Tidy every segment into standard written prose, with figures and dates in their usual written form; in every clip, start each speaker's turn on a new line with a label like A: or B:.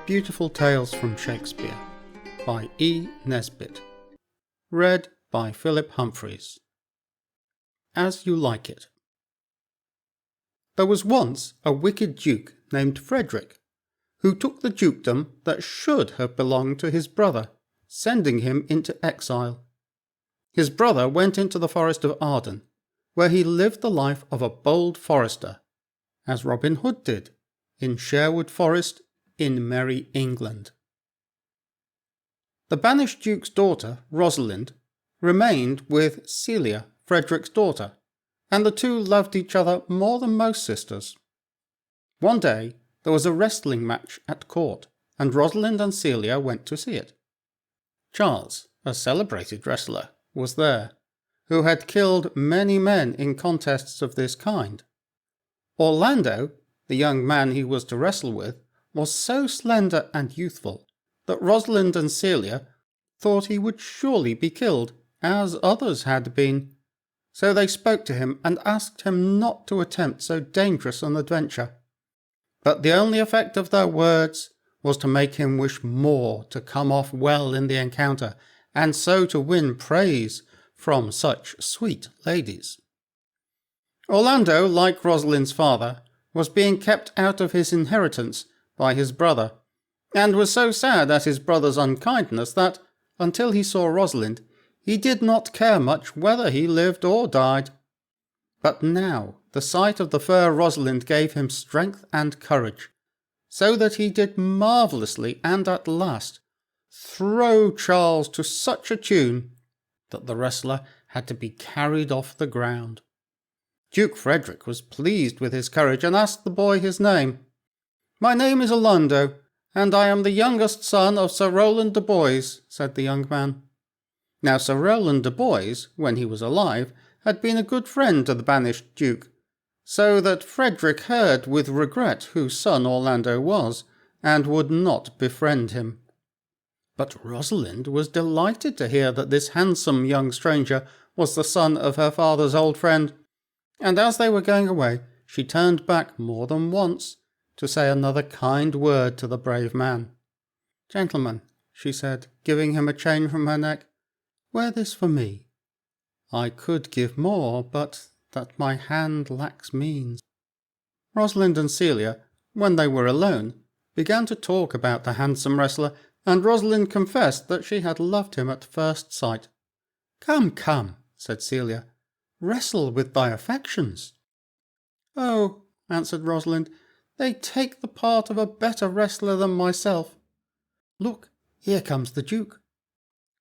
A: Beautiful Tales from Shakespeare by E. Nesbit. Read by Phillip Humphries. As You Like It. There was once a wicked duke named Frederick, who took the dukedom that should have belonged to his brother, sending him into exile. His brother went into the forest of Arden, where he lived the life of a bold forester, as Robin Hood did, in Sherwood Forest in merry England. The banished duke's daughter, Rosalind, remained with Celia, Frederick's daughter, and the two loved each other more than most sisters. One day there was a wrestling match at court, and Rosalind and Celia went to see it. Charles, a celebrated wrestler, was there, who had killed many men in contests of this kind. Orlando, the young man he was to wrestle with, was so slender and youthful that Rosalind and Celia thought he would surely be killed, as others had been. So they spoke to him and asked him not to attempt so dangerous an adventure. But the only effect of their words was to make him wish more to come off well in the encounter, and so to win praise from such sweet ladies. Orlando, like Rosalind's father, was being kept out of his inheritance by his brother, and was so sad at his brother's unkindness that, until he saw Rosalind, he did not care much whether he lived or died. But now the sight of the fair Rosalind gave him strength and courage, so that he did marvellously, and at last throw Charles to such a tune that the wrestler had to be carried off the ground. Duke Frederick was pleased with his courage, and asked the boy his name. "My name is Orlando, and I am the youngest son of Sir Rowland de Boys," said the young man. Now Sir Rowland de Boys, when he was alive, had been a good friend to the banished duke, so that Frederick heard with regret whose son Orlando was, and would not befriend him. But Rosalind was delighted to hear that this handsome young stranger was the son of her father's old friend, and as they were going away, she turned back more than once to say another kind word to the brave man. "Gentlemen," she said, giving him a chain from her neck, "wear this for me. I could give more, but that my hand lacks means." Rosalind and Celia, when they were alone, began to talk about the handsome wrestler, and Rosalind confessed that she had loved him at first sight. "Come, come," said Celia, "wrestle with thy affections." "Oh," answered Rosalind, "they take the part of a better wrestler than myself. Look, here comes the Duke."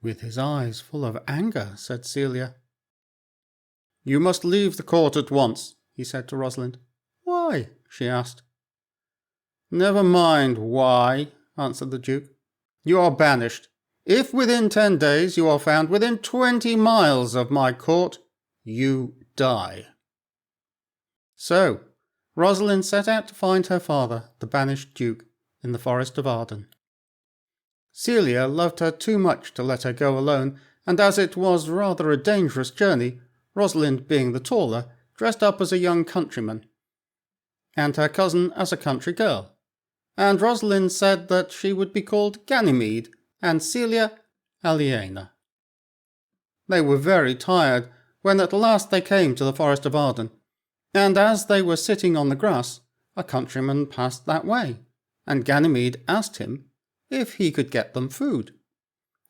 A: "With his eyes full of anger," said Celia. "You must leave the court at once," he said to Rosalind. "Why?" she asked. "Never mind why," answered the Duke. "You are banished. If within 10 days you are found within 20 miles of my court, you die." So Rosalind set out to find her father, the banished duke, in the forest of Arden. Celia loved her too much to let her go alone, and as it was rather a dangerous journey, Rosalind, being the taller, dressed up as a young countryman, and her cousin as a country girl, and Rosalind said that she would be called Ganymede, and Celia Aliena. They were very tired when at last they came to the forest of Arden, and as they were sitting on the grass, a countryman passed that way, and Ganymede asked him if he could get them food.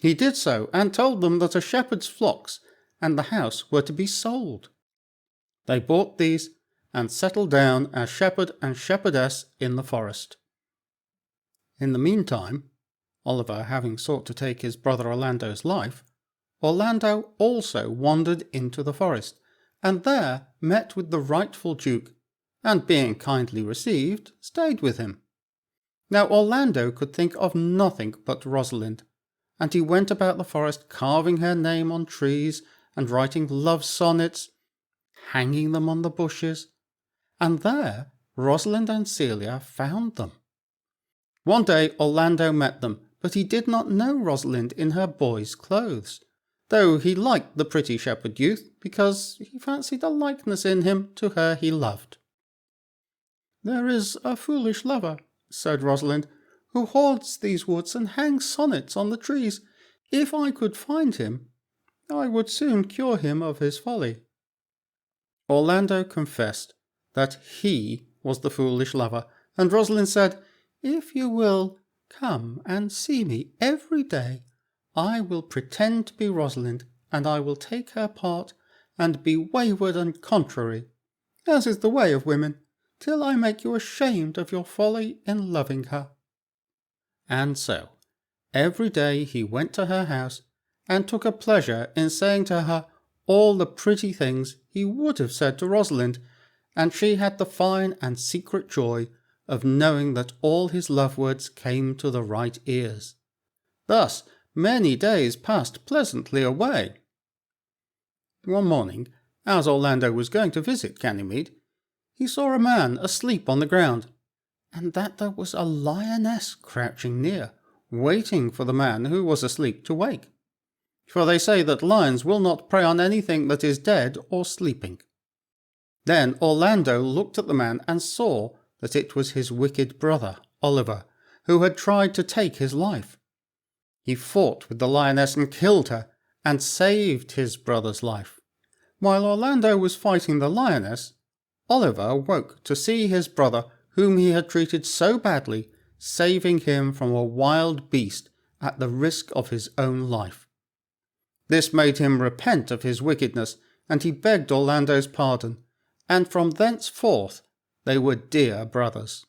A: He did so, and told them that a shepherd's flocks and the house were to be sold. They bought these, and settled down as shepherd and shepherdess in the forest. In the meantime, Oliver having sought to take his brother Orlando's life, Orlando also wandered into the forest, and there met with the rightful duke, and being kindly received, stayed with him. Now Orlando could think of nothing but Rosalind, and he went about the forest carving her name on trees, and writing love sonnets, hanging them on the bushes, and there Rosalind and Celia found them. One day Orlando met them, but he did not know Rosalind in her boy's clothes, though he liked the pretty shepherd youth, because he fancied a likeness in him to her he loved. "There is a foolish lover," said Rosalind, who hoards these woods and hangs sonnets on the trees. If I could find him, I would soon cure him of his folly." Orlando confessed that he was the foolish lover, and Rosalind said, "If you will come and see me every day, I will pretend to be Rosalind, and I will take her part and be wayward and contrary, as is the way of women, till I make you ashamed of your folly in loving her." And so, every day he went to her house, and took a pleasure in saying to her all the pretty things he would have said to Rosalind, and she had the fine and secret joy of knowing that all his love words came to the right ears. Thus many days passed pleasantly away. One morning, as Orlando was going to visit Ganymede, he saw a man asleep on the ground, and that there was a lioness crouching near, waiting for the man who was asleep to wake. For they say that lions will not prey on anything that is dead or sleeping. Then Orlando looked at the man and saw that it was his wicked brother, Oliver, who had tried to take his life. He fought with the lioness and killed her, and saved his brother's life. While Orlando was fighting the lioness, Oliver woke to see his brother, whom he had treated so badly, saving him from a wild beast at the risk of his own life. This made him repent of his wickedness, and he begged Orlando's pardon, and from thenceforth they were dear brothers.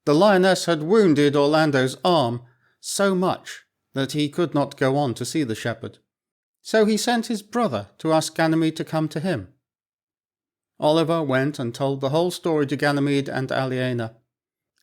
A: The lioness had wounded Orlando's arm so much that he could not go on to see the shepherd, so he sent his brother to ask Ganymede to come to him. Oliver went and told the whole story to Ganymede and Aliena,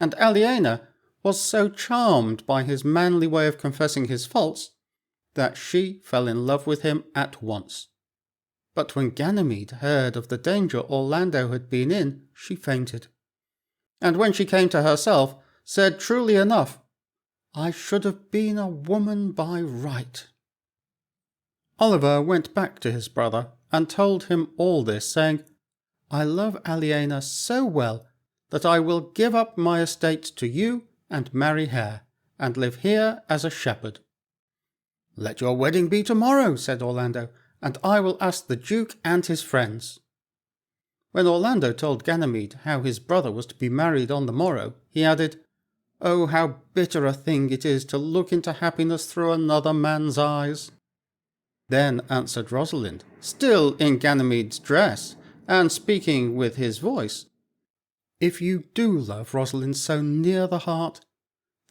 A: and Aliena was so charmed by his manly way of confessing his faults that she fell in love with him at once. But when Ganymede heard of the danger Orlando had been in, she fainted, and when she came to herself, said truly enough, "I should have been a woman by right." Oliver went back to his brother and told him all this, saying, "I love Aliena so well that I will give up my estate to you and marry her, and live here as a shepherd." "Let your wedding be tomorrow," said Orlando, "and I will ask the Duke and his friends." When Orlando told Ganymede how his brother was to be married on the morrow, he added, "Oh, how bitter a thing it is to look into happiness through another man's eyes." Then answered Rosalind, still in Ganymede's dress, and speaking with his voice, "If you do love Rosalind so near the heart,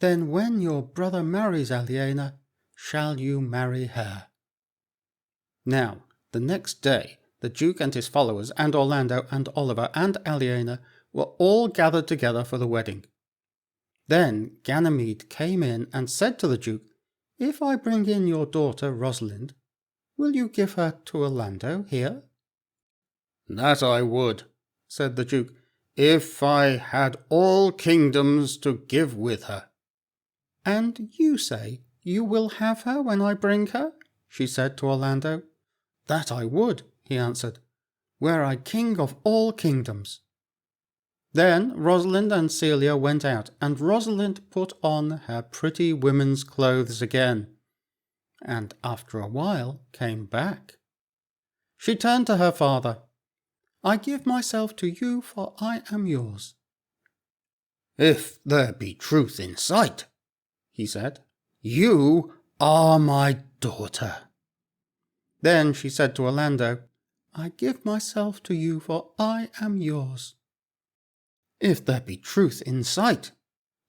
A: then when your brother marries Aliena, shall you marry her." Now, the next day, the Duke and his followers, and Orlando and Oliver and Aliena were all gathered together for the wedding. Then Ganymede came in and said to the Duke, "If I bring in your daughter Rosalind, will you give her to Orlando here?" "That I would," said the Duke, "if I had all kingdoms to give with her." "And you say you will have her when I bring her?" she said to Orlando. "That I would," he answered, "were I king of all kingdoms." Then Rosalind and Celia went out, and Rosalind put on her pretty women's clothes again, and after a while came back. She turned to her father. "I give myself to you, for I am yours." "If there be truth in sight," he said, "you are my daughter." Then she said to Orlando, "I give myself to you, for I am yours." "If there be truth in sight,"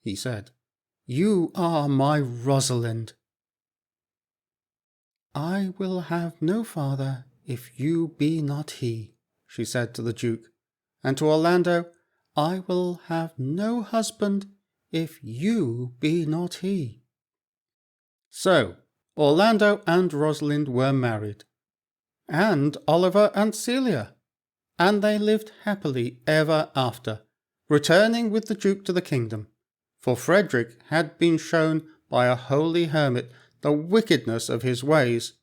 A: he said, "you are my Rosalind." "I will have no father if you be not he," she said to the Duke, and to Orlando, "I will have no husband if you be not he." So Orlando and Rosalind were married, and Oliver and Celia, and they lived happily ever after, returning with the Duke to the kingdom, for Frederick had been shown by a holy hermit the wickedness of his ways,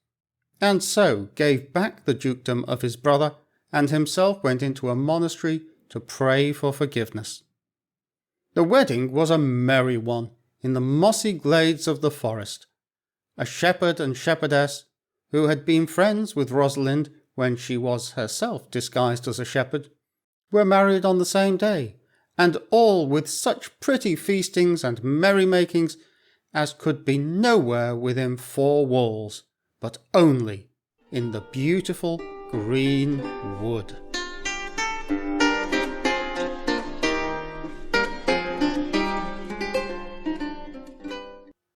A: and so gave back the dukedom of his brother, and himself went into a monastery to pray for forgiveness. The wedding was a merry one, in the mossy glades of the forest. A shepherd and shepherdess, who had been friends with Rosalind when she was herself disguised as a shepherd, were married on the same day, and all with such pretty feastings and merrymakings as could be nowhere within 4 walls, but only in the beautiful green wood.